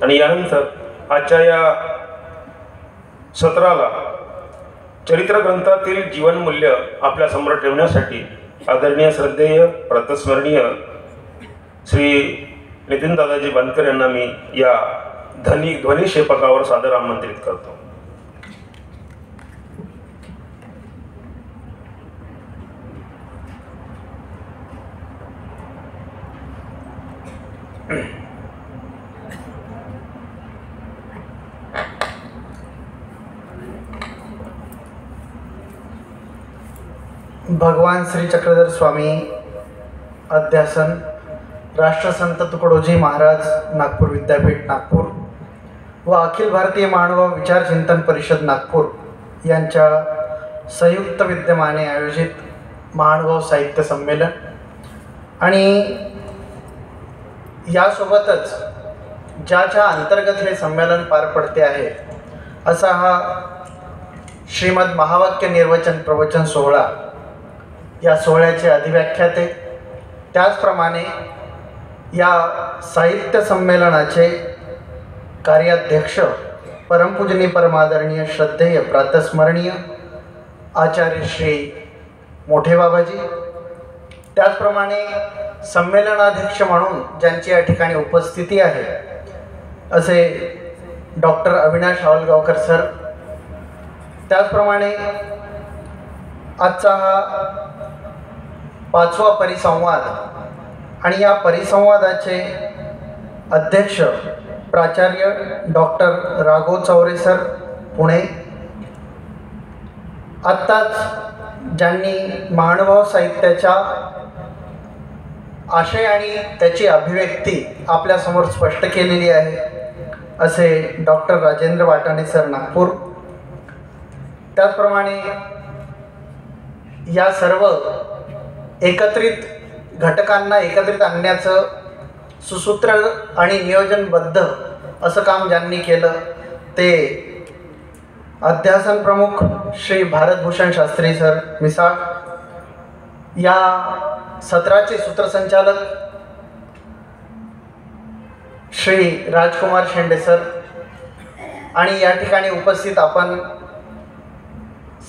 आणि यानंतर आजच्या या सत्राला चरित्र ग्रंथातील जीवनमूल्य आपल्यासमोर ठेवण्यासाठी आदरणीय श्रद्धेय प्रातस्मरणीय श्री नितीन दादाजी बनकर यांना मी या ध्वनिक्षेपकावर सादर आमंत्रित करतो. भगवान श्री चक्रधर स्वामी अध्यासन राष्ट्रसंत तुकडोजी महाराज नागपूर विद्यापीठ नागपूर व अखिल भारतीय मानव विचार चिंतन परिषद नागपूर यांच्या संयुक्त विद्यमाने आयोजित महानुभाव साहित्य संमेलन आणि यासोबतच ज्याच्या अंतर्गत हे संमेलन पार पडते आहे असा हा श्रीमद महावाक्य निर्वचन प्रवचन सोहळा या सोहळ्याचे अधिव्याख्याते, त्याचप्रमाणे या साहित्य संमेलनाचे कार्याध्यक्ष परमपूजनीय परमादरणीय श्रद्धेय प्रातस्मरणीय आचार्य श्री मोठे बाबाजी, त्याचप्रमाणे संमेलनाध्यक्ष म्हणून ज्यांची या ठिकाणी उपस्थिती आहे असे डॉक्टर अविनाश हावलगावकर सर, त्याचप्रमाणे आजचा हा 5वा परिसंवाद आणि या परिसंवादाचे अध्यक्ष प्राचार्य डॉक्टर राघव चौरे सर पुणे, आत्ताच ज्यांनी महानुभाव साहित्याच्या आशय आणि त्याची अभिव्यक्ती आपल्यासमोर स्पष्ट केलेली आहे असे डॉक्टर राजेंद्र वाटाणे सर नागपूर, त्याचप्रमाणे या सर्व एकत्रित घटकांना एकत्रित आणण्याचं सुसूत्र आणि नियोजनबद्ध असं काम ज्यांनी केलं ते अध्यासन प्रमुख श्री भारतभूषण शास्त्री सर मिसाळ, या सत्राचे सूत्रसंचालक श्री राजकुमार शेंडे सर आणि या ठिकाणी उपस्थित आपण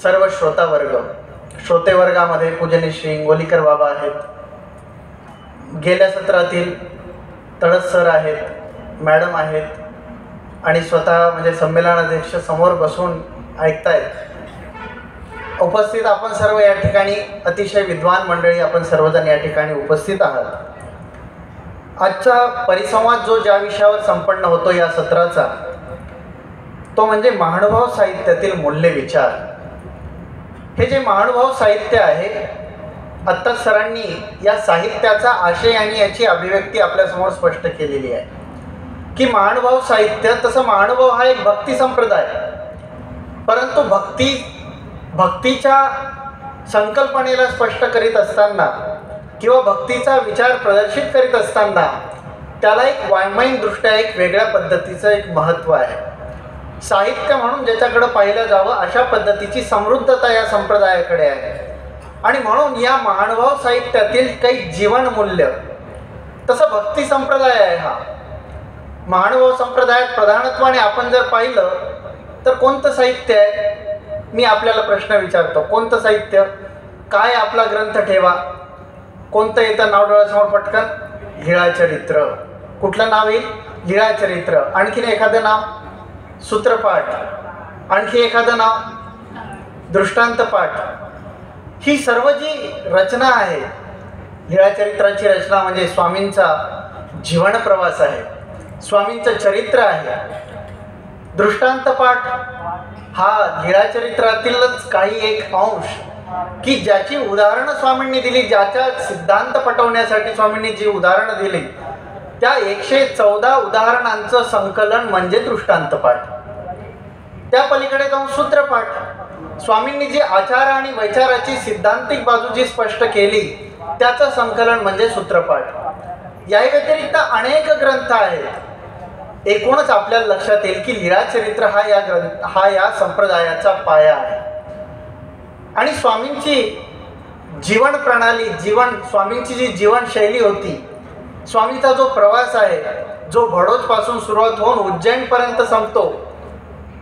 सर्व श्रोतेवर्गामध्ये पूजनीय श्री इंगोलीकर बाबा आहेत, गेल्या सत्रातील तळस सर आहेत, मॅडम आहेत आणि स्वतः म्हणजे संमेलनाध्यक्ष समोर बसून ऐकतायत. उपस्थित आपण सर्व या ठिकाणी अतिशय विद्वान मंडळी आपण सर्वजण या ठिकाणी उपस्थित आहात. आजचा परिसंवाद जो ज्या विषयावर संपन्न होतो या सत्राचा तो म्हणजे महानुभाव साहित्यातील मूल्य विचार. हे जे महानुभाव साहित्य आहे, आत्ता सरांनी या साहित्याचा आशय आणि याची अभिव्यक्ती आपल्यासमोर स्पष्ट केलेली आहे की महानुभाव साहित्य, तसं महानुभाव हा एक भक्ती संप्रदाय, परंतु भक्तीच्या संकल्पनेला स्पष्ट करीत असताना किंवा भक्तीचा विचार प्रदर्शित करीत असताना त्याला एक वाङ्मयीनदृष्ट्या एक वेगळ्या पद्धतीचं एक महत्त्व आहे. साहित्य म्हणून ज्याच्याकडं पाहिलं जावं अशा पद्धतीची समृद्धता या संप्रदायाकडे आहे आणि म्हणून या महानुभाव साहित्यातील काही जीवनमूल्य, तसं भक्ती संप्रदाय आहे हा. महानुभाव संप्रदायात प्रधानत्वाने आपण जर पाहिलं तर कोणतं साहित्य आहे, मी आपल्याला प्रश्न विचारतो, कोणतं साहित्य, काय आपला ग्रंथ ठेवा, कोणतं येतं नाव डोळ्यासमोर पटकन, लीळाचरित्र. कुठलं नाव येईल, लीळाचरित्र. आणखीन एखादं नाव, सूत्रपाठ. आणखी एखादं नाव, दृष्टांतपाठ. ही सर्व जी रचना आहे, लीळाचरित्राची रचना म्हणजे स्वामींचा जीवन प्रवास आहे, स्वामींचं चरित्र आहे. दृष्टांतपाठ हा लीळाचरित्रातीलच काही एक अंश की ज्याची उदाहरणं स्वामींनी दिली, ज्याच्या सिद्धांत पटवण्यासाठी स्वामींनी जी उदाहरणं दिली त्या 114 उदाहरणांचं संकलन म्हणजे दृष्टांतपाठ. त्या पलीकडे जाऊन सूत्रपाठ, स्वामींनी जी आचार आणि वैचाराची सिद्धांतिक बाजू जी स्पष्ट केली त्याचं संकलन म्हणजे सूत्रपाठ. या व्यतिरिक्त अनेक ग्रंथ आहेत. एकूणच आपल्याला लक्षात येईल की लीळाचरित्र हा या संप्रदायाचा पाया आहे. आणि स्वामींची जीवन प्रणाली, स्वामींची जी जीवनशैली होती, स्वामीचा जो प्रवास आहे, जो भडोजपासून सुरुवात होऊन उज्जैनपर्यंत संपतो,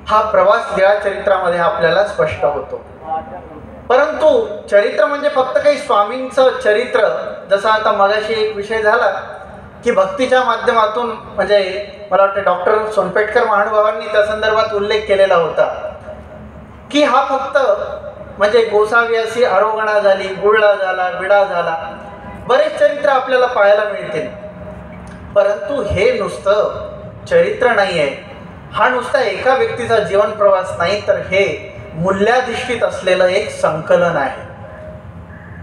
हा प्रवास लीळा चरित्रामध्ये आपल्याला स्पष्ट होतो. परंतु चरित्र म्हणजे फक्त काही स्वामींचं चरित्र, जसं आता मगाशी एक विषय झाला की भक्तीच्या माध्यमातून, म्हणजे मला वाटतं डॉक्टर सोनपेटकर महानुभावांनी त्या संदर्भात उल्लेख केलेला होता की हा फक्त म्हणजे गोसावी आरोगणा झाली, गुळला झाला, विडा झाला, बरेच चरित्र आपल्याला पाहायला मिळतील. परंतु हे नुसतं चरित्र नाही आहे, हा नुसता एका व्यक्तीचा जीवन प्रवास नाही, तर हे मूल्याधिष्ठित असलेलं एक संकलन आहे.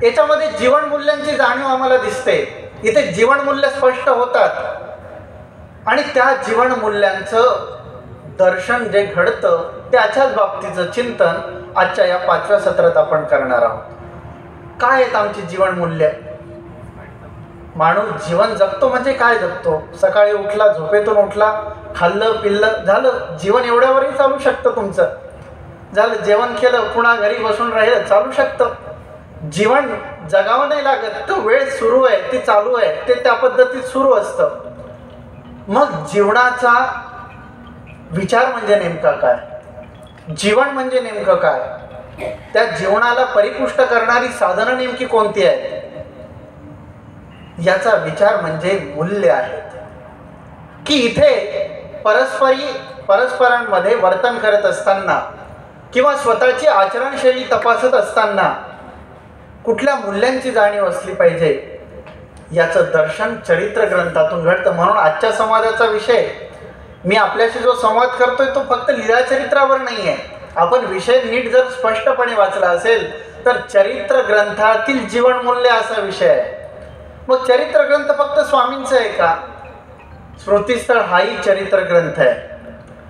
याच्यामध्ये जीवन मूल्यांची जाणीव आम्हाला दिसते. इथे जीवन मूल्य स्पष्ट होतात आणि त्या जीवन मूल्यांचं दर्शन जे घडतं त्याच्याच बाबतीचं चिंतन आजच्या या 5व्या सत्रात आपण करणार आहोत. काय आहेत आमची जीवन मूल्य? माणूस जीवन जगतो म्हणजे काय जगतो? सकाळी उठला, झोपेतून उठला, खाल्लं पिल्लं, झालं, जीवन एवढ्यावरही चालू शकतं तुमचं. झालं, जेवण केलं, पुन्हा घरी बसून राहिलं, चालू शकतं. जीवन जगावं नाही लागत, तो वेळ सुरू आहे, ती चालू आहे, ते त्या पद्धतीत सुरू असतं. मग जीवनाचा विचार म्हणजे नेमका काय? जीवन म्हणजे नेमकं काय? त्या जीवनाला परिपुष्ट करणारी साधनं नेमकी कोणती आहेत? याचा विचार म्हणजे मूल्य आहेत. की इथे परस्परांमध्ये वर्तन करत असताना किंवा स्वतःची आचरणशैली तपासत असताना कुठल्या मूल्यांची जाणीव असली पाहिजे, याचं दर्शन चरित्र ग्रंथातून घडतं. म्हणून आजच्या संवादाचा विषय, मी आपल्याशी जो संवाद करतोय तो फक्त लीळा चरित्रावर नाही आहे. आपण विषय नीट जर स्पष्टपणे वाचला असेल तर चरित्र ग्रंथातील जीवनमूल्य असा विषय आहे. मग चरित्र ग्रंथ फक्त स्वामींचं आहे का? स्मृतिस्थळ हाही चरित्र ग्रंथ आहे.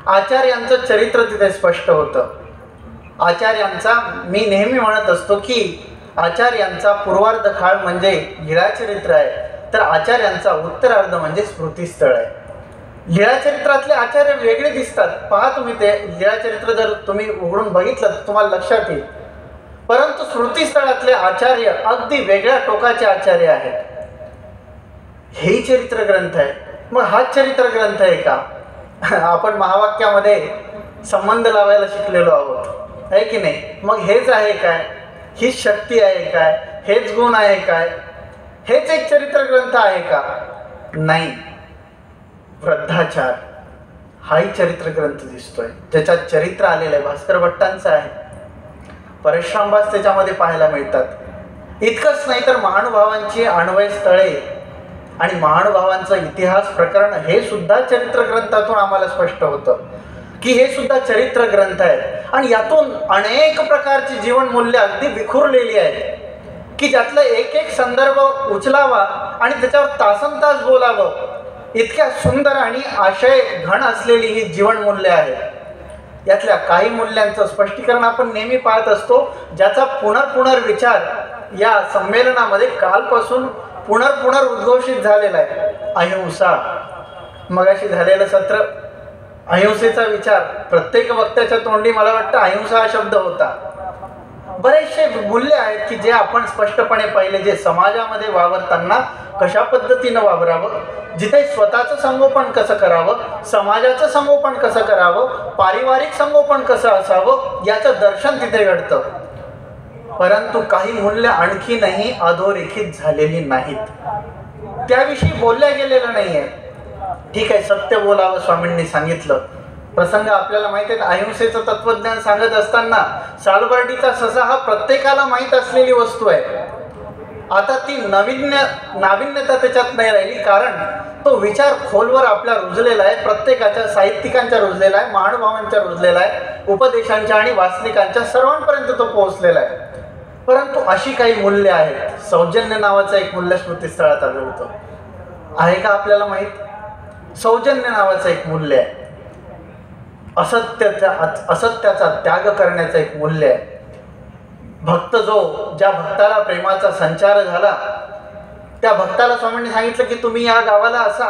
आचार्यांचं चरित्र तिथे स्पष्ट होतं. आचार्यांचा, मी नेहमी म्हणत असतो की आचार्यांचा पूर्वार्ध काळ म्हणजे लीळा चरित्र आहे, तर आचार्यांचा उत्तरार्ध म्हणजे स्मृतिस्थळ आहे. लीळा चरित्रातले आचार्य वेगळे दिसतात. पहा तुम्ही, ते लीळा चरित्र जर तुम्ही उघडून बघितलं तर तुम्हाला लक्षात येईल. परंतु स्मृतिस्थळातले आचार्य अगदी वेगळ्या टोकाचे आचार्य आहेत. हेही चरित्र ग्रंथ आहे. मग हाच चरित्र ग्रंथ आहे का? आपण महावाक्यामध्ये संबंध लावायला शिकलेलो आहोत, आहे की नाही? मग हेच आहे काय? हीच शक्ती आहे काय? हेच गुण आहे काय? हेच एक चरित्र ग्रंथ आहे का? नाही. वृद्धाचार हाही चरित्र ग्रंथ दिसतोय, ज्याच्यात चरित्र आलेलं आहे. भास्कर भट्टांचं आहे. परशुरामदास त्याच्यामध्ये पाहायला मिळतात. इतकंच नाही तर महानुभावांची अन्वय स्थळे आणि महानुभावांचा इतिहास प्रकरण हे सुद्धा चरित्र ग्रंथातून आम्हाला स्पष्ट होतं की हे सुद्धा चरित्र ग्रंथ आहेत. आणि यातून अनेक प्रकारची जीवन मूल्य अगदी विखुरलेली आहेत की ज्यातला एक एक संदर्भ उचलावा आणि त्याच्यावर तासनतास बोलावं, इतक्या सुंदर आणि आशय घन असलेली ही जीवन मूल्य आहेत. यातल्या काही मूल्यांचं स्पष्टीकरण आपण नेहमी पाहत असतो, ज्याचा पुनर्विचार या संमेलनामध्ये कालपासून पुनर्उद्घोषित झालेला आहे. अहिंसा, मगाशी झालेलं सत्र, अहिंसेचा विचार, प्रत्येक वक्त्याच्या तोंडी मला वाटतं अहिंसा हा शब्द होता. बरेचसे मूल्य आहेत की जे आपण स्पष्टपणे पाहिले, जे समाजामध्ये वावरताना कशा पद्धतीनं वावरावं, जिथे स्वतःचं संगोपन कसं करावं, समाजाचं संगोपन कसं करावं, पारिवारिक संगोपन कसं असावं, याचं दर्शन तिथे घडतं. परंतु काही मूल्य आणखीनही अधोरेखित झालेली नाहीत, त्याविषयी बोलल्या गेलेलं नाही आहे. ठीक आहे, सत्य बोलावं स्वामींनी सांगितलं. प्रसंग आपल्याला माहिती आहे. अहिंसेचं तत्वज्ञान सांगत असताना सालबर्डीचा ससा हा प्रत्येकाला माहीत असलेली वस्तू आहे. आता ती नाविन्यता त्याच्यात नाही राहिली, कारण तो विचार खोलवर आपल्या रुजलेला आहे, प्रत्येकाच्या साहित्यिकांच्या रुजलेला आहे, महानुभावांच्या रुजलेला आहे, उपदेशांच्या आणि वाचनिकांच्या सर्वांपर्यंत तो पोहोचलेला आहे. परंतु अशी काही मूल्य आहेत. सौजन्य नावाचं एक मूल्य स्मृतिस्थळात आढळतं, आहे का आपल्याला माहीत? सौजन्य नावाचं एक मूल्य आहे. असत्याचा त्याग करण्याचं एक मूल्य आहे. भक्त ज्या भक्ताला प्रेमाचा संचार झाला, त्या भक्ताला स्वामींनी सांगितलं की तुम्ही या गावाला असा,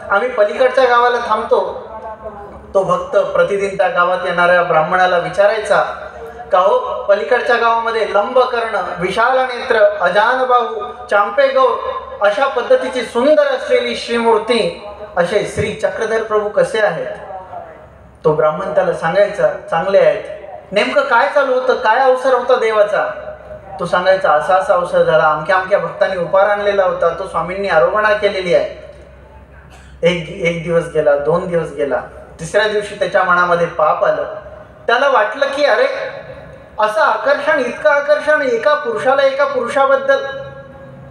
आम्ही पलीकडच्या गावाला थांबतो. तो भक्त प्रतिदिन त्या गावात येणाऱ्या ब्राह्मणाला विचारायचा का हो पलीकडच्या गावामध्ये लंबकर्ण, विशाल नेत्र, अजान बाहू, चांपे गौर अशा पद्धतीची सुंदर असलेली श्रीमूर्ती असे श्री चक्रधर प्रभू कसे आहेत? तो ब्राह्मण त्याला सांगायचा चांगले आहेत. नेमकं काय चालू होतं, काय अवसर होता देवाचा? तो सांगायचा असा असा अवसर झाला, अमक्या अमक्या भक्तांनी उपहार आणलेला होता, तो स्वामींनी आरोहणा केलेली आहे. एक दिवस गेला, 2 दिवस गेला, तिसऱ्या दिवशी त्याच्या मनामध्ये पाप आलं. त्याला वाटलं की अरे असं आकर्षण, इतकं आकर्षण एका पुरुषाला एका पुरुषाबद्दल,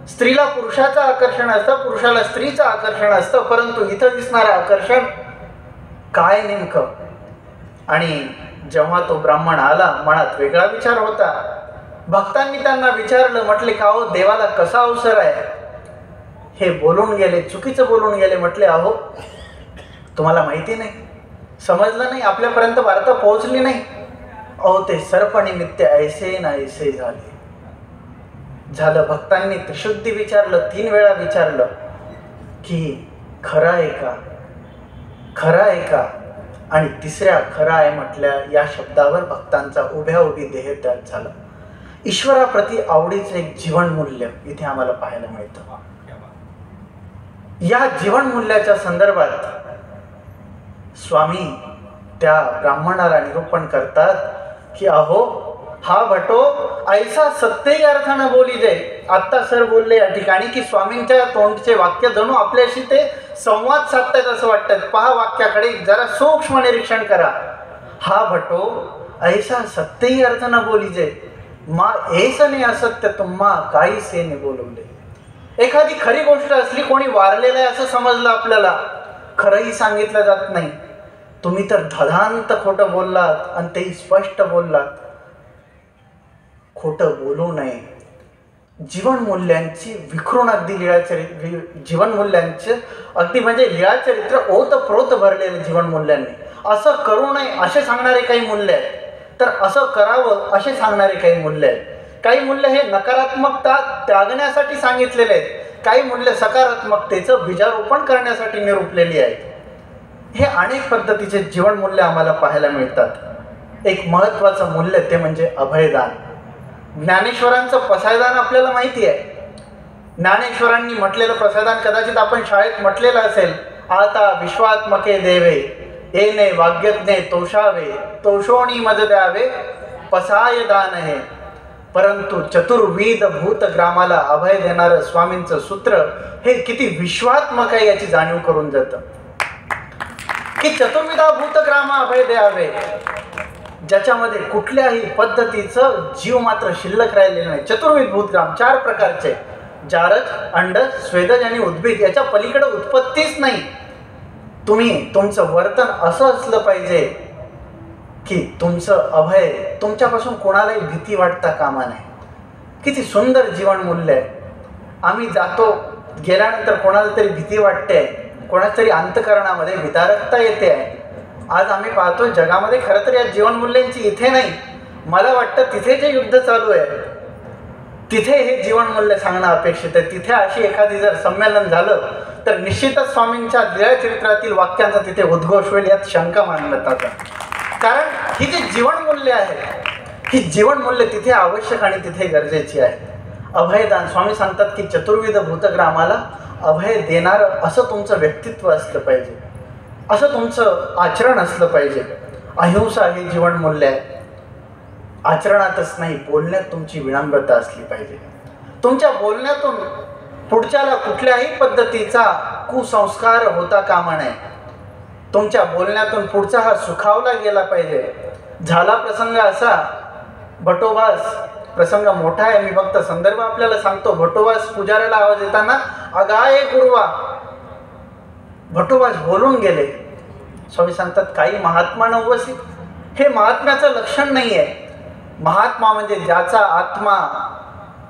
स्त्रीला पुरुषाचं आकर्षण असतं, पुरुषाला स्त्रीचं आकर्षण असतं, परंतु इथं दिसणारं आकर्षण काय नेमकं? आणि जेव्हा तो ब्राह्मण आला, मनात वेगळा विचार होता. भक्तांनी त्यांना विचारलं, म्हटले का हो देवाला कसा अवसर आहे? हे बोलून गेले, चुकीचं बोलून गेले. म्हटले अहो तुम्हाला माहिती नाही, समजलं नाही, आपल्यापर्यंत वार्ता पोहोचली नाही. अहो ते सर्पनिमित्त ऐसे ना ऐसे झालं. भक्तांनी त्रिशुद्धी विचारलं, 3 वेळा विचारलं की खरं आहे का, खरं आहे का? आणि तिसऱ्या खरं आहे म्हटल्या या शब्दावर भक्तांचा उभ्या उभी देह त्याग झाला. ईश्वराप्रती आवडीचं एक जीवनमूल्य इथे आम्हाला पाहायला मिळतं. या जीवनमूल्याच्या संदर्भात स्वामी त्या ब्राह्मणाला निरूपण करतात की अहो हा भटो ऐसा सत्य अर्थानं बोली जाईल. आत्ता सर बोलले या ठिकाणी की स्वामींच्या तोंडचे वाक्य जणू आपल्याशी ते संवाद साधतायत असं वाटतं. पहा वाक्याकडे जरा सूक्ष्म निरीक्षण करा. हा भटो ऐसा सत्य अर्थानं बोली जाईल, मा ऐसने असत्य तुम्हा काही सेने बोलवले. एखादी खरी गोष्ट असली, कोणी वारलेलं आहे असं समजलं आपल्याला, खरंही सांगितलं जात नाही. तुम्ही तर धडांत खोटं बोललात आणि तेही स्पष्ट बोललात. खोटं बोलू नये. जीवनमूल्यांची विखरून अगदी जीवनमूल्यांचे अगदी म्हणजे लीळाचरित्र ओतप्रोत भरलेलं जीवनमूल्यांनी. असं करू नये असे सांगणारे काही मूल्य आहेत, तर असं करावं असे सांगणारे काही मूल्य आहेत. काही मूल्य हे नकारात्मकता त्यागण्यासाठी सांगितलेले आहेत, काही मूल्य सकारात्मकतेचं बीजारोपण करण्यासाठी निरूपलेली आहेत. हे अनेक पद्धतीचे जीवनमूल्य आम्हाला पाहायला मिळतात. एक महत्त्वाचं मूल्य ते म्हणजे अभयदान. ज्ञानेश्वरांचं पसायदान आपल्याला माहिती आहे. ज्ञानेश्वरांनी म्हटलेलं पसायदान कदाचित आपण शाळेत म्हटलेलं असेल. आता विश्वात्मके देवे येणे वाग्यज्ञे तोषावे, तोषोणी मज द्यावे पसाय दान हे. परंतु चतुर्विध भूतग्रामाला अभय देणारं स्वामींचं सूत्र हे किती विश्वात्मक आहे याची जाणीव करून जातं. की चतुर्विधा भूतग्राम अभय द्यावे, ज्याच्यामध्ये कुठल्याही पद्धतीचं जीव मात्र शिल्लक राहिलेलं नाही. चतुर्विध भूतग्राम 4 प्रकारचे, जारज, अंडज, स्वेदज आणि उद्भिद. याच्या पलीकडे उत्पत्तीच नाही. तुम्ही तुमचं वर्तन असं असलं पाहिजे की तुमचं अभय, तुमच्यापासून कोणालाही भीती वाटता कामा नये. किती सुंदर जीवनमूल्य आहे. आम्ही जातो, गेल्यानंतर कोणाला तरी भीती वाटते, कोणाच्या तरी अंतःकरणामध्ये विदारकता येते आहे. आज आम्ही पाहतो जगामध्ये खरं तर या जीवनमूल्यांची इथे नाही, मला वाटतं तिथे जे युद्ध चालू आहे तिथे हे जीवनमूल्य सांगणं अपेक्षित आहे. तिथे अशी एखादी जर संमेलन झालं तर निश्चितच स्वामींच्या लीळाचरित्रातील वाक्यांचा तिथे उद्घोष होईल, यात शंका मानण्यात जातं. कारण ही जी जीवनमूल्य आहेत, ही जीवनमूल्य तिथे आवश्यक आणि तिथे गरजेची आहे. अभयदान, स्वामी सांगतात की चतुर्विध भूतग्रामाला अभय देणारं असं तुमचं व्यक्तित्व असलं पाहिजे, असं तुमचं आचरण असलं पाहिजे. अहिंसा हे जीवनमूल्य आहे. आचरणातच नाही, बोलण्यात तुमची विनम्रता असली पाहिजे. तुमच्या बोलण्यातून पुढच्याला कुठल्याही पद्धतीचा कुसंस्कार होता कामा नये. तुमच्या बोलण्यातून पुढचा हा सुखावला गेला पाहिजे. झाला प्रसंग असा, भटोबास, प्रसंग मोठा आहे, मी फक्त संदर्भ आपल्याला सांगतो. भटोबास पुजाऱ्याला आवाज येताना अगाये गुरुवा, भटोबास बोलून गेले. स्वामी सांगतात काही महात्मा नववसित. हे महात्म्याचं लक्षण नाही आहे. महात्मा म्हणजे ज्याचा आत्मा,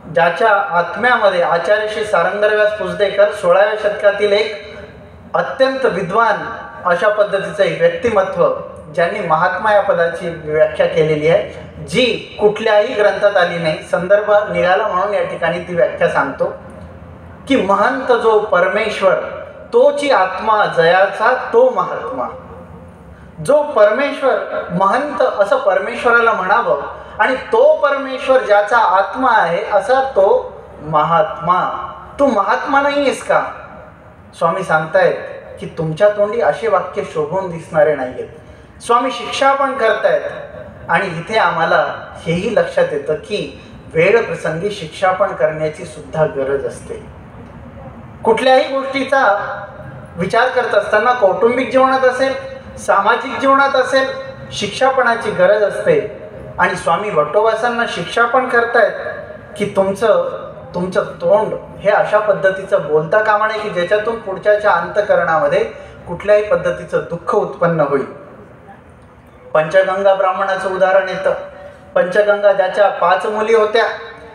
ज्याच्या आत्म्यामध्ये आचार्य श्री सारंगव्यास पुजदेकर 16व्या शतकातील एक अत्यंत विद्वान अशा पद्धतीचं एक व्यक्तिमत्व, ज्यांनी महात्मा या पदाची व्याख्या केलेली आहे, जी कुठल्याही ग्रंथात आली नाही. संदर्भ निघाला म्हणून या ठिकाणी ती व्याख्या सांगतो की महंत जो परमेश्वर तोची आत्मा जयाचा तो महात्मा. जो परमेश्वर महंत असं परमेश्वराला म्हणावं आणि तो परमेश्वर ज्याचा आत्मा आहे असा तो महात्मा. तू महात्मा नाही आहेस का? स्वामी सांगतायत की तुमच्या तोंडी असे वाक्य शोभून दिसणारे नाही आहेत. स्वामी शिक्षा पण करतायत आणि इथे आम्हाला हेही लक्षात येतं की वेळ प्रसंगी शिक्षा पण करण्याची सुद्धा गरज असते. कुठल्याही गोष्टीचा विचार करत असताना कौटुंबिक जीवनात असेल, सामाजिक जीवनात असेल, शिक्षापणाची गरज असते. आणि स्वामी भट्टोबासांना शिक्षा पण करतायत की तुमचं तोंड हे अशा पद्धतीचं बोलता कामा नये की ज्याच्यातून पुढच्याच्या अंतःकरणामध्ये कुठल्याही पद्धतीचं दुःख उत्पन्न होईल. पंचगंगा ब्राह्मणाचं उदाहरण येतं. पंचगंगा ज्याच्या 5 मुली होत्या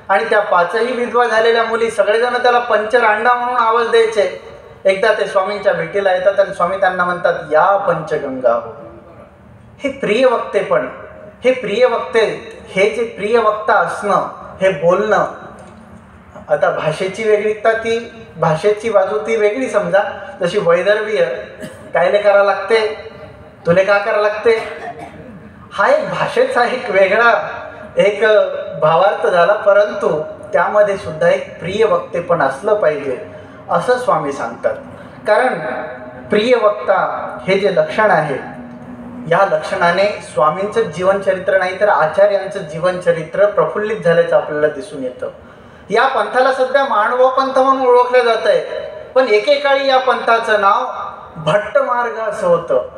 आणि त्या 5ही विधवा झालेल्या मुली, सगळेजण त्याला पंचरांडा म्हणून आवाज द्यायचे. एकदा ते स्वामींच्या भेटीला येतात आणि स्वामी त्यांना म्हणतात, या पंचगंगा हो. हे प्रिय वक्तेपण, हे प्रिय वक्ते, हे जे प्रिय वक्ता असणं, हे बोलणं. आता भाषेची वेगळीता, ती भाषेची बाजू ती वेगळी समजा. जशी वैदर्भीय कायले करा लागते, तुले का करा लागते, हा एक भाषेचा एक वेगळा एक भावार्थ झाला. परंतु त्यामध्ये सुद्धा एक प्रिय वक्तेपण असलं पाहिजे असं स्वामी सांगतात. कारण प्रिय वक्ता हे जे लक्षण आहे, या लक्षणाने स्वामींचं जीवनचरित्र नाही तर आचार्यांचं जीवनचरित्र प्रफुल्लित झाल्याचं आपल्याला दिसून येतं. या पंथाला सध्या मांडवा पंथ म्हणून ओळखलं जात आहे, पण एकेकाळी या पंथाचं नाव भट्ट मार्ग असं होतं.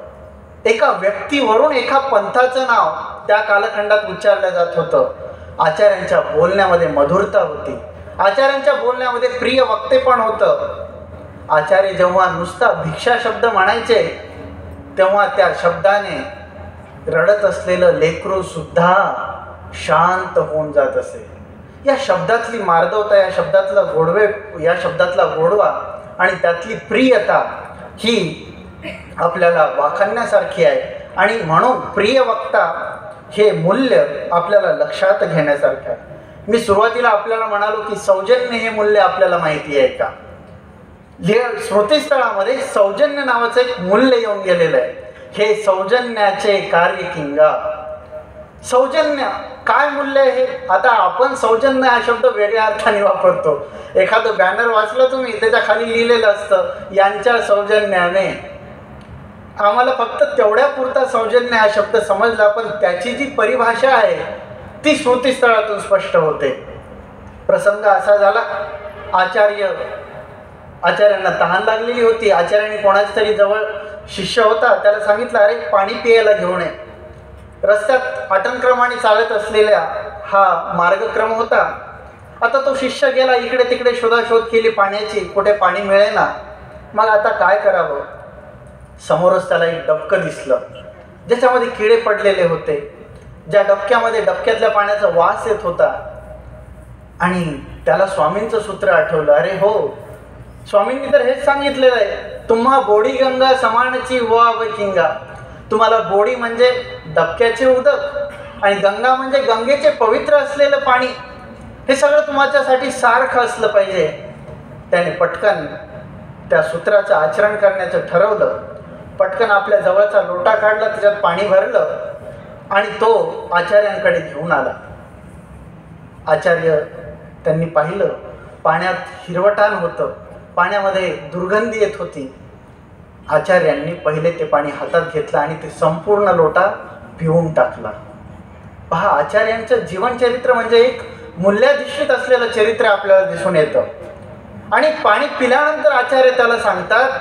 एका व्यक्तीवरून एका पंथाचं नाव त्या कालखंडात उच्चारलं जात होतं. आचार्यांच्या बोलण्यामध्ये मधुरता होती, आचार्यांच्या बोलण्यामध्ये प्रिय वक्तेपण होतं. आचार्य जेव्हा नुसता भिक्षा शब्द म्हणायचे तेव्हा त्या शब्दाने रडत असलेलं लेकरू सुद्धा शांत होऊन जात असे. या शब्दातली मार्दवता, या शब्दातला गोडवा आणि त्यातली प्रियता ही आपल्याला वाखाणण्यासारखी आहे. आणि म्हणून प्रिय वक्ता हे मूल्य आपल्याला लक्षात घेण्यासारखं आहे. मी सुरुवातीला आपल्याला म्हणालो की सौजन्य हे मूल्य आपल्याला माहिती आहे का? स्मृतिस्थळामध्ये सौजन्य नावाचं एक मूल्य येऊन गेलेलं आहे. हे सौजन्याचे कार्य किंगा. सौजन्य काय मूल्य आहे? आता आपण सौजन्य हा शब्द वेगळ्या अर्थाने वापरतो. एखादं बॅनर वाचलं तुम्ही, त्याच्या खाली लिहिलेलं असतं यांच्या सौजन्याने. आम्हाला फक्त तेवढ्या पुरता सौजन्य हा शब्द समजला, पण त्याची जी परिभाषा आहे ती स्मृतिस्थळातून स्पष्ट होते. प्रसंग असा झाला, आचार्यांना तहान लागलेली होती. आचार्यांनी कोणाच तरी जवळ शिष्य होता, त्याला सांगितलं, अरे पाणी पियायला घेऊन ये. रस्त्यात आटनक्रमाने चालत असलेल्या हा मार्गक्रम होता. आता तो शिष्य गेला, इकडे तिकडे शोधाशोध केली पाण्याची, कुठे पाणी मिळेना. मग आता काय करावं? समोरच त्याला एक डबकं दिसलं ज्याच्यामध्ये किडे पडलेले होते. ज्या डबक्यातल्या पाण्याचा वास येत होता. आणि त्याला स्वामींचं सूत्र आठवलं. अरे हो, स्वामींनी तर हेच सांगितलेलं आहे, तुम्हा बोडी गंगा समानची व किंगा. तुम्हाला बोडी म्हणजे डबक्याचे उदक आणि गंगा म्हणजे गंगेचे पवित्र असलेलं पाणी. हे सगळं तुमच्यासाठी सारखं असलं पाहिजे. त्याने पटकन त्या सूत्राचं आचरण करण्याचं ठरवलं. पटकन आपल्या जवळचा लोटा काढला, त्याच्यात पाणी भरलं आणि तो आचार्यांकडे घेऊन आला. आचार्य त्यांनी पाहिलं, पाण्यात हिरवटान होतं, पाण्यामध्ये दुर्गंधी येत होती. आचार्यांनी पहिले ते पाणी हातात घेतलं आणि ते संपूर्ण लोटा पिऊन टाकला. पहा, आचार्यांचं जीवनचरित्र म्हणजे एक मूल्याधिष्ठित असलेलं चरित्र आपल्याला दिसून येतं. आणि पाणी पिल्यानंतर आचार्य त्याला सांगतात,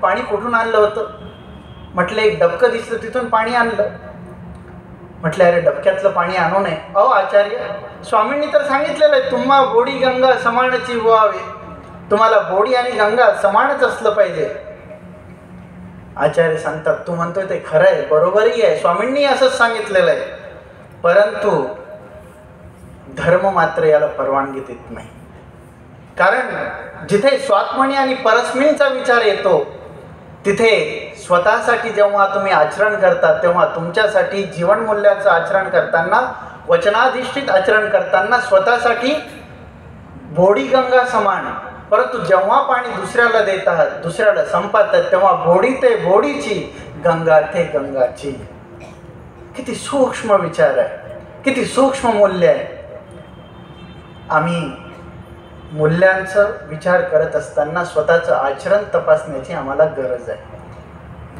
पाणी कुठून आणलं होतं? म्हटलं, एक डबकं दिसलं तिथून पाणी आणलं. म्हटलं, अरे डबक्यातलं पाणी आणू नये. अहो आचार्य, स्वामींनी तर सांगितलेलं आहे, तुम्हा बोडी गंगा समानची व्हावे. तुम्हाला बोडी आणि गंगा समानच असलं पाहिजे. आचार्य सांगतात, तू म्हणतोय ते खरं आहे, बरोबरही आहे, स्वामींनी असंच सांगितलेलं आहे. परंतु धर्म मात्र याला परवानगी देत नाही. कारण जिथे स्वात्मनी आणि परस्मिनचा विचार येतो तिथे स्वतःसाठी जेव्हा तुम्ही आचरण करता तेव्हा तुमच्यासाठी जीवनमूल्याचं आचरण करताना, वचनाधिष्ठित आचरण करताना स्वतःसाठी बोडी गंगा समान. परंतु जेव्हा पाणी दुसऱ्याला देत आहात, दुसऱ्याला संपातात, तेव्हा बोडी ते बोडीची, गंगा ते गंगाची. किती सूक्ष्म विचार आहे. किती सूक्ष्म मूल्य आहे. आम्ही मूल्यांचं विचार करत असताना स्वतःचं आचरण तपासण्याची आम्हाला गरज आहे.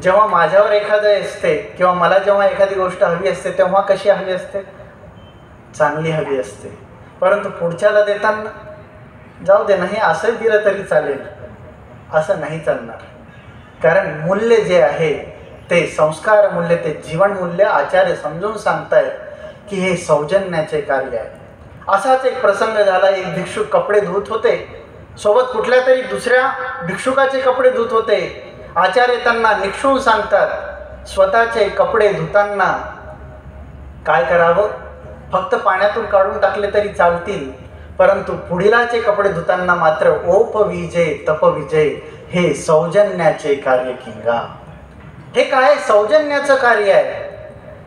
जेव्हा माझ्यावर एखादं असते किंवा मला जेव्हा एखादी गोष्ट हवी असते तेव्हा कशी हवी असते? चांगली हवी असते. परंतु पुढच्याला देताना जाऊ दे नाही असं दिलं तरी चालेल, असं नाही चालणार. कारण मूल्य जे आहे ते संस्कार मूल्य, ते जीवन मूल्य आचार्य समजून सांगतायत की हे सौजन्याचे कार्य आहे. असाच एक प्रसंग झाला. एक भिक्षुक कपडे धुत होते, सोबत कुठल्या तरी दुसऱ्या भिक्षुकाचे कपडे धुत होते. आचार्य त्यांना निक्षून सांगतात स्वतःचे कपडे धुताना काय करावं? फक्त पाण्यातून काढून टाकले तरी चालतील, परंतु पुढीलाचे कपडे धुताना मात्र ओपविजय तपविजय हे सौजन्याचे कार्य किंगा. हे काय सौजन्याचं कार्य आहे.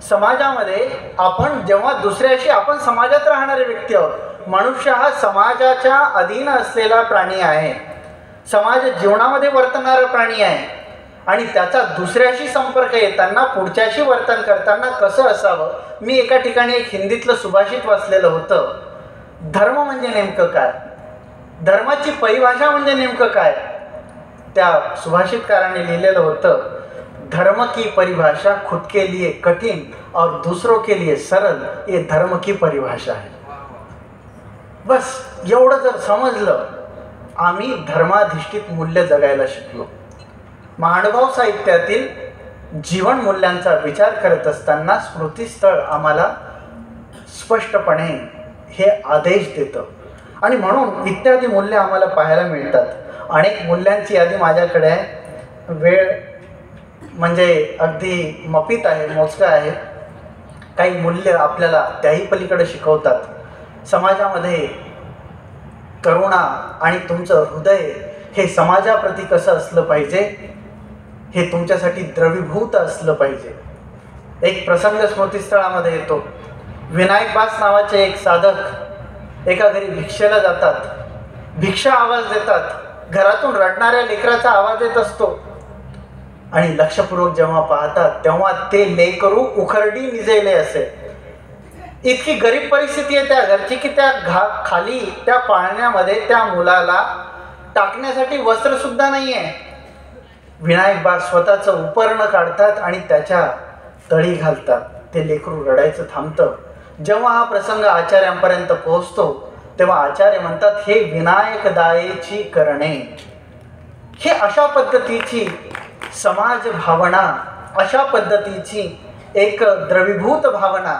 समाजामध्ये आपण जेव्हा दुसऱ्याशी, आपण समाजात राहणारे व्यक्ती आहोत. मनुष्य हा समाजाच्या अधीन असलेला प्राणी आहे, समाज जीवनामध्ये वर्तणारा प्राणी आहे. आणि त्याचा दुसऱ्याशी संपर्क येताना, पुढच्याशी वर्तन करताना कसं असावं. मी एका ठिकाणी एक हिंदीतलं सुभाषित वाचलेलं होतं. धर्म म्हणजे नेमकं काय, धर्माची परिभाषा म्हणजे नेमकं काय. त्या सुभाषितकाराने लिहिलेलं होतं, धर्म की परिभाषा खुद के लिए कठिन और दूसरों के लिए सरल, ये धर्म की परिभाषा है. बस एवढं जर समजलं, आम्ही धर्माधिष्ठित मूल्य जगायला शिकलो. महानुभाव साहित्यातील जीवन मूल्यांचा विचार करत असताना स्मृतिस्थळ आम्हाला स्पष्टपणे हे आदेश देतं. आणि म्हणून इत्यादी मूल्य आम्हाला पाहायला मिळतात. अनेक मूल्यांची यादी माझ्याकडे आहे. वेळ म्हणजे अगदी मपित आहे, मोजकं आहे. काही मूल्य आपल्याला त्याही पलीकडे शिकवतात. समाजामध्ये करुणा आणि तुमचं हृदय हे समाजाप्रती कसं असलं पाहिजे, हे तुमच्यासाठी द्रवीभूत असलं पाहिजे. एक प्रसंग स्मृतिस्थळामध्ये येतो. विनायक बास नावाचे एक साधक एका घरी भिक्षेला जातात. भिक्षा आवाज देतात. घरातून रडणाऱ्या लेकराचा आवाज येत असतो. आणि लक्षपूर्वक जेव्हा पाहतात तेव्हा ते लेकरू उखरडी निजेले असे. इतकी गरीब परिस्थिती आहे त्या घरची की त्या खाली त्या पाळण्यामध्ये त्या मुलाला टाकण्यासाठी वस्त्रसुद्धा नाही आहे. विनायक बास स्वतःचं उपरणं काढतात आणि त्याच्या तळी घालतात. ते लेकरू रडायचं थांबतं. जेव्हा हा प्रसंग आचार्यांपर्यंत पोहोचतो तेव्हा आचार्य म्हणतात, हे विनायक दायेची करणे. हे अशा पद्धतीची समाज भावना, अशा पद्धतीची एक द्रवीभूत भावना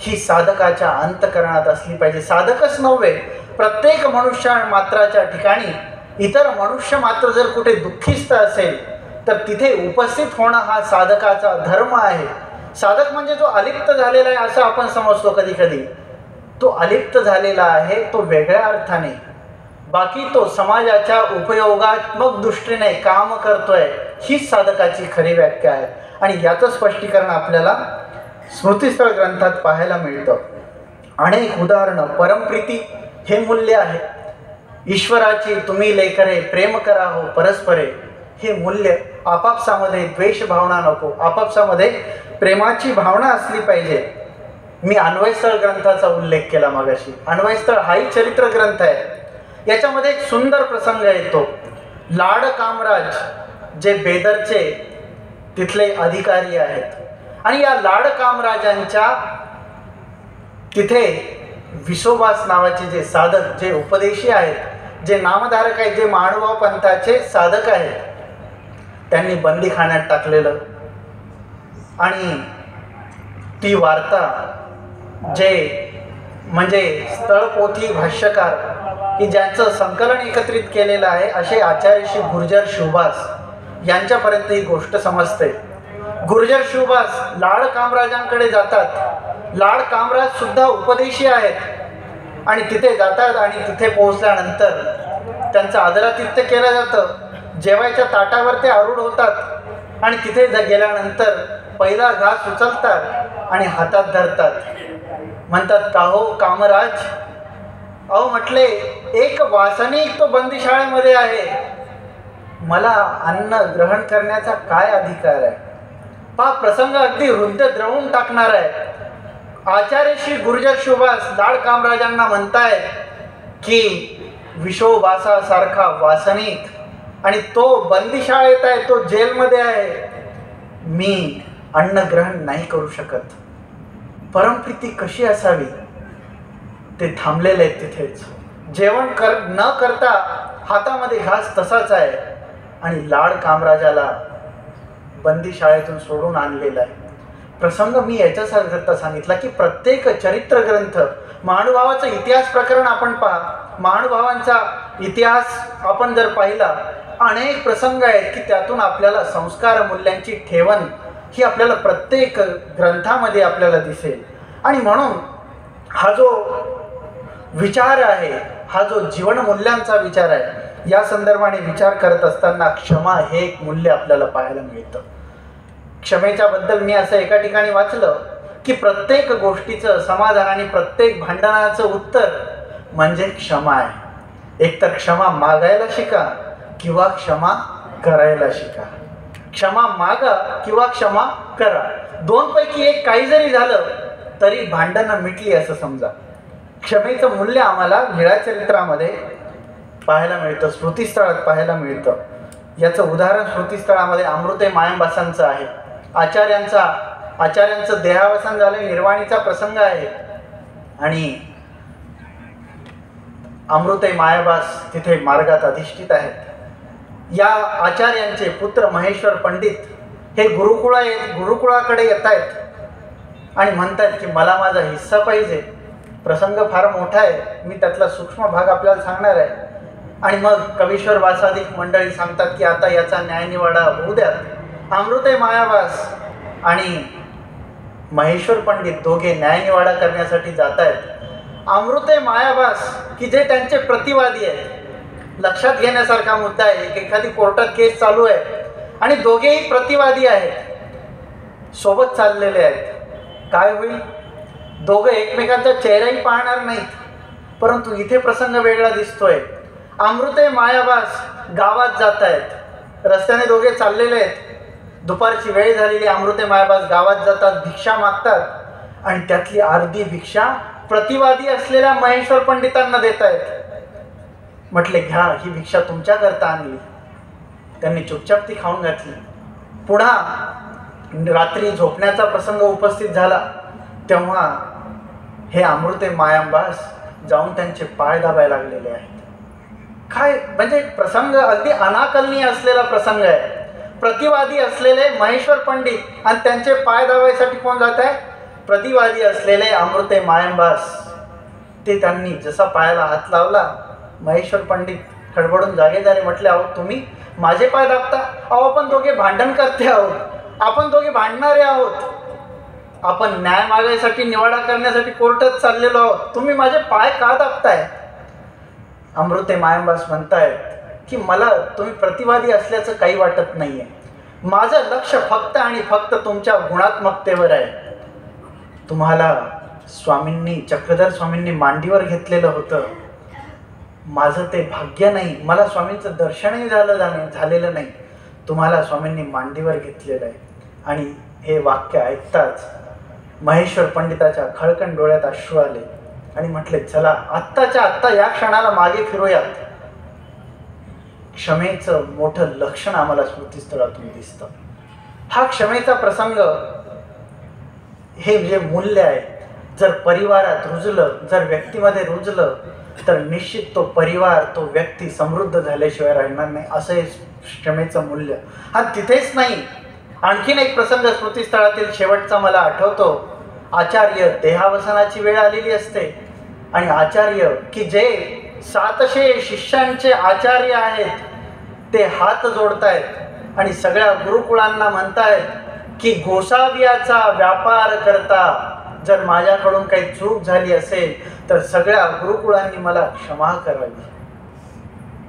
ही साधकाच्या अंतःकरणात असली पाहिजे. साधकच नव्हे, प्रत्येक मनुष्य मात्राच्या ठिकाणी इतर मनुष्य मात्र जर कुठे दुःखिस्त असेल तर तिथे उपस्थित होणं हा साधकाचा धर्म आहे. साधक म्हणजे जो अलिप्त झालेला आहे असं आपण समजतो कधी कधी. तो अलिप्त झालेला आहे तो वेगळ्या अर्थाने, बाकी तो समाजाच्या उपयोगात्मक दृष्टीने काम करतोय, हीच साधकाची खरी व्याख्या आहे. आणि याचं स्पष्टीकरण आपल्याला स्मृतिस्थळ ग्रंथात पाहायला मिळतं. अनेक उदाहरणं. परमप्रीती हे मूल्य आहे. ईश्वराची तुम्ही लेकरे प्रेम करा हो परस्परे, हे मूल्य. आपापसामध्ये द्वेष भावना नको, आपापसामध्ये प्रेमाची भावना असली पाहिजे. मी अन्वयस्थळ ग्रंथाचा उल्लेख केला मागाशी. अन्वयस्थळ हाही चरित्र ग्रंथ आहे. याच्यामध्ये एक सुंदर प्रसंग येतो. लाड कामराज जे बेदरचे तिथले अधिकारी आहेत आणि या लाड कामराजांच्या तिथे विसोबास नावाचे जे साधक, जे उपदेशी आहेत, जे नामधारक आहेत, जे महानुभाव पंथाचे साधक आहेत, त्यांनी बंदीखान्यात टाकलेलं. आणि ती वार्ता जे म्हणजे स्थळपोथी भाष्यकार की ज्यांचं संकलन एकत्रित केलेलं आहे असे आचार्य श्री गुर्जर शिवबास यांच्यापर्यंत ही गोष्ट समजते. गुर्जर शिवबास लाड कामराजांकडे जातात. लाड कामराज सुद्धा उपदेशी आहेत आणि तिथे जातात आणि तिथे पोहोचल्यानंतर त्यांचं आदरातिथ्य केलं जातं. जेवायच्या ताटावर ते आरूढ होतात आणि तिथे गेल्यानंतर पहिला घास उचलतात आणि हातात धरतात. म्हणतात, का हो कामराज? अहो म्हटले, एक वासनिक तो बंदीशाळेमध्ये आहे, मला अन्न ग्रहण करण्याचा काय अधिकार आहे? पहा, प्रसंग अगदी हृदय द्रवून टाकणार आहे. आचार्य श्री गुर्जर सुभाष लाड कामराजांना म्हणतायत की विशोबासासारखा वासनिक आणि तो बंदिशाळेत आहे, तो जेलमध्ये आहे, मी अन्न ग्रहण नाही करू शकत. परमप्रीती कशी असावी ते थांबलेले आहेत तिथेच. जेवण न करता हातामध्ये घास तसाच आहे आणि लाड कामराजाला बंदिशाळेतून सोडून आणलेला आहे. प्रसंग मी याच्यासारखा सांगितला की प्रत्येक चरित्र ग्रंथ, महानुभावाचं इतिहास प्रकरण आपण पहा, महानुभावांचा इतिहास आपण जर पाहिला, अनेक प्रसंग आहेत की त्यातून आपल्याला संस्कार मूल्यांची ठेवण ही आपल्याला प्रत्येक ग्रंथामध्ये आपल्याला दिसेल. आणि म्हणून हा जो विचार आहे, हा जो जीवनमूल्यांचा विचार आहे, या संदर्भाने विचार करत असताना क्षमा हे एक मूल्य आपल्याला पाहायला मिळतं. क्षमेच्या बद्दल मी असं एका ठिकाणी वाचलं की प्रत्येक गोष्टीचं समाधान आणि प्रत्येक भांडणाचं उत्तर म्हणजे क्षमा आहे. एकतर क्षमा मागायला शिका किंवा क्षमा करायला शिका. क्षमा मागा किंवा क्षमा करा, दोनपैकी एक काही जरी झालं तरी भांडणं मिटली असं समजा. क्षमेचं मूल्य आम्हाला लीळाचरित्रामध्ये पाहायला मिळतं, स्मृतिस्थळात पाहायला मिळतं. याचं उदाहरण स्मृतिस्थळामध्ये अमृते मायंबासांचं आहे. आचार्यांचं देहावसान झालं, निर्वाणीचा प्रसंग आहे आणि अमृते मायाबास तिथे मार्गात अधिष्ठित आहेत. या आचार्यांचे पुत्र महेश्वर पंडित हे गुरुकुळाकडे येत आहेत आणि म्हणतात की मला माझा हिस्सा पाहिजे. प्रसंग फार मोठा आहे, मी त्यातला सूक्ष्म भाग आपल्याला सांगणार आहे. आणि मग कवीश्वर वासादिक मंडळी सांगतात की आता याचा न्यायनिवाडा होऊ द्या. अमृते मायावास आणि महेश्वर पंडित दोघे न्यायनिवाडा करण्यासाठी जात आहेत. अमृते मायावास की जे त्यांचे प्रतिवादी आहेत, लक्षात घेण्यासारखा मुद्दा आहे, एखादी कोर्टात केस चालू आहे आणि दोघेही प्रतिवादी आहेत, सोबत चाललेले आहेत. काय होईल? दोघं एकमेकांचा चेहराही पाहणार नाहीत. परंतु इथे प्रसंग वेगळा दिसतोय. अमृते मायावास गावात जात आहेत, रस्त्याने दोघे चाललेले आहेत. दुपारची वेळ झालेली, अमृते मायावास गावात जातात, भिक्षा मागतात आणि त्यातली अर्धी भिक्षा प्रतिवादी असलेल्या महेश्वर पंडितांना देत आहेत. म्हटले घ्या, ही भिक्षा तुमच्याकरता आणली. त्यांनी चुपचाप ती खाऊन घातली. पुन्हा रात्री झोपण्याचा प्रसंग उपस्थित झाला तेव्हा हे अमृते मायाबास जाऊन त्यांचे पाय दाबायला लागलेले आहेत. काय म्हणजे प्रसंग अगदी अनाकलनीय असलेला प्रसंग आहे. प्रतिवादी असलेले महेश्वर पंडित आणि त्यांचे पाय दाबायसाठी कोण जात आहे? प्रतिवादी असलेले अमृते मायंबास. ते त्यांनी जसा पायाला हात लावला, महेश्वर पंडित खडबडून जागे झाले. म्हटले, अहो तुम्ही माझे पाय दाबता? अहो आपण दोघे भांडण करते आहोत, आपण दोघे भांडणारे आहोत, आपण न्याय मागायसाठी, निवाडा करण्यासाठी कोर्टात चाललेलो आहोत, तुम्ही माझे पाय का दाबताय? अमृते मायंबास म्हणतायत की मला तुम्ही प्रतिवादी असल्याचं काही वाटत नाही आहे. माझं लक्ष फक्त आणि फक्त तुमच्या गुणात्मकतेवर आहे. तुम्हाला स्वामींनी, चक्रधर स्वामींनी मांडीवर घेतलेलं होतं, माझं ते भाग्य नाही. मला स्वामींचं दर्शनही झालेलं नाही. तुम्हाला स्वामींनी मांडीवर घेतलेलं आहे. आणि हे वाक्य ऐकताच महेश्वर पंडिताच्या खळकण डोळ्यात अश्रू आले आणि म्हटले, चला आत्ताच्या आत्ता या क्षणाला मागे फिरूयात. क्षमेचं मोठं लक्षण आम्हाला स्मृतिस्थळातून दिसतं. हा क्षमेचा प्रसंग हे जे मूल्य आहे, जर परिवारात रुजलं, जर व्यक्तीमध्ये रुजलं तर निश्चित तो परिवार, तो व्यक्ती समृद्ध झाल्याशिवाय राहणार नाही. असं हे क्षमेचं मूल्य. आणि तिथेच नाही, आणखीन एक प्रसंग स्मृतिस्थळातील शेवटचा मला आठवतो. आचार्य देहावसानाची वेळ आलेली असते आणि आचार्य की जे 700 शिष्यांचे आचार्य आहेत ते हात जोडतायत आणि सगळ्या गुरुकुळांना म्हणतायत की गोसावियाचा व्यापार करता जर माझ्याकडून काही चूक झाली असेल तर सगळ्या गुरुकुळांनी मला क्षमा करावी.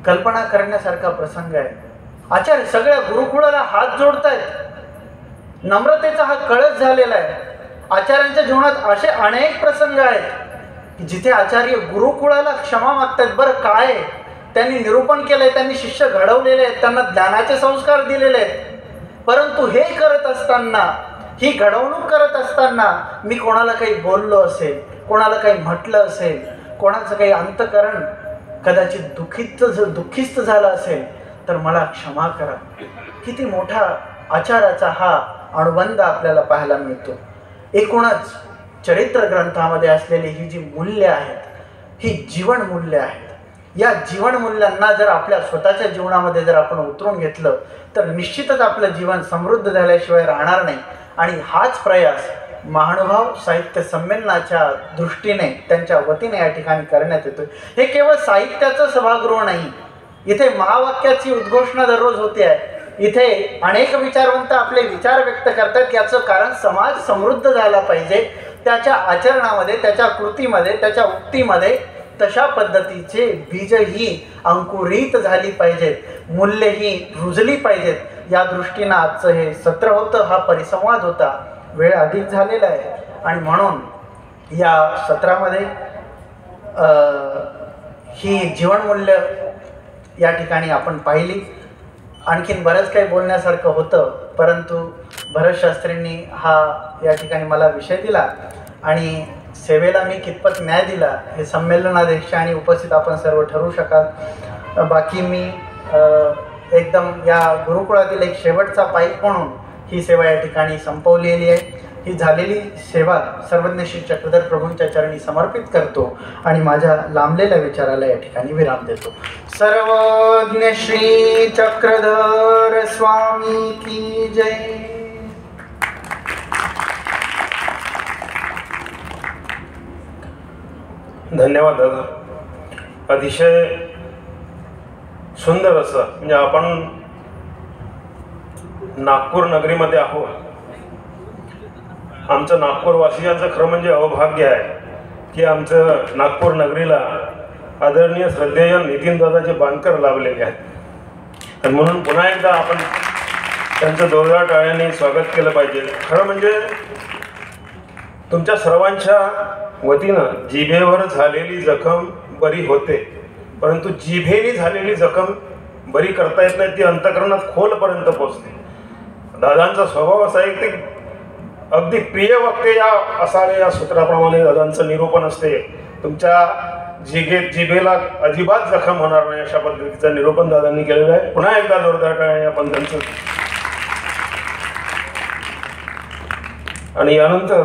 कल्पना करण्यासारखा प्रसंग आहे. आचार्य सगळ्या गुरुकुळाला हात जोडतायत. नम्रतेचा हा कळस झालेला आहे. आचार्यांच्या जीवनात असे अनेक प्रसंग आहेत की जिथे आचार्य गुरुकुळाला क्षमा मागतात. बरं काय त्यांनी निरूपण केलंय, त्यांनी शिष्य घडवलेले आहेत, त्यांना ज्ञानाचे संस्कार दिलेले आहेत. परंतु हे करत असताना ही घडवणूक करत असताना मी कोणाला काही बोललो असेल, कोणाला काही म्हटलं असेल, कोणाचं काही अंतकरण कदाचित दुःखिस्त झालं असेल तर मला क्षमा करा. किती मोठा आचाराचा हा अनुबंध आपल्याला पाहायला मिळतो. एकूणच चरित्र ग्रंथामध्ये असलेली ही जी मूल्य आहेत, ही जीवन मूल्य आहेत. या जीवन मूल्यांना जर आपल्या स्वतःच्या जीवनामध्ये जर आपण उतरून घेतलं तर निश्चितच आपलं जीवन समृद्ध झाल्याशिवाय राहणार नाही. आणि हाच प्रयास महानुभाव साहित्य संमेलनाच्या दृष्टीने त्यांच्या वतीने या ठिकाणी करण्यात येतो. हे केवळ साहित्याचं सभागृह नाही, इथे महावाक्याची उद्घोषणा दररोज होते आहे. इथे अनेक विचारवंत आपले विचार व्यक्त करतात. याचं कारण समाज समृद्ध झाला पाहिजे, त्याच्या आचरणामध्ये, त्याच्या कृतीमध्ये, त्याच्या उक्तीमध्ये तशा पद्धतीचे बीजही अंकुरित झाली पाहिजेत, मूल्यही रुजली पाहिजेत. या दृष्टीनं आजचं हे सत्र होतं, हा परिसंवाद होता. वेळ अधिक झालेला आहे आणि म्हणून या सत्रामध्ये ही जीवनमूल्य या ठिकाणी आपण पाहिली. आणखीन बरंच काही बोलण्यासारखं होतं, परंतु भरतशास्त्रींनी हा या ठिकाणी मला विषय दिला आणि सेवेला मी कितपत न्याय दिला हे संमेलनाध्यक्ष आणि उपस्थित आपण सर्व ठरवू शकाल. बाकी मी एकदम या गुरुकुळातील एक शेवटचा पाईप म्हणून ही सेवा या ठिकाणी संपवलेली आहे. ही झालेली सेवा सर्वज्ञ श्री चक्रधर प्रभूंच्या चरणी समर्पित करतो आणि माझ्या लांबलेल्या विचाराला या ठिकाणी विराम देतो. सर्वज्ञ श्री चक्रधर स्वामी की जय. धन्यवाद दादा. अतिशय सुंदर असं, म्हणजे आपण नागपूर नगरीमध्ये आहोत. आमचं नागपूरवासियांचं खरं म्हणजे अवभाग्य आहे की आमचं नागपूर नगरीला आदरणीय श्रद्धेय नितीनदादाजी बांदकर लाभलेले आहेत. आणि म्हणून पुन्हा एकदा आपण त्यांचं जोरदार टाळ्यांनी स्वागत केलं पाहिजे. खरं म्हणजे तुमच्या सर्वांच्या वतीनं जिभेवर झालेली जखम बरी होते, परंतु जिभेने झालेली जखम बरी करता येत नाही, ती अंतःकरणात खोलपर्यंत पोचते. दादांचा स्वभाव असा आहे की अगदी प्रिय वक्ते या असावे या सूत्राप्रमाणे दादांचं निरूपण असते. तुमच्या जिभेला अजिबात जखम होणार नाही अशा पद्धतीचं निरूपण दादांनी केलेलं आहे. पुन्हा एकदा जोरदार टाळ्या आपण त्यांचं. आणि यानंतर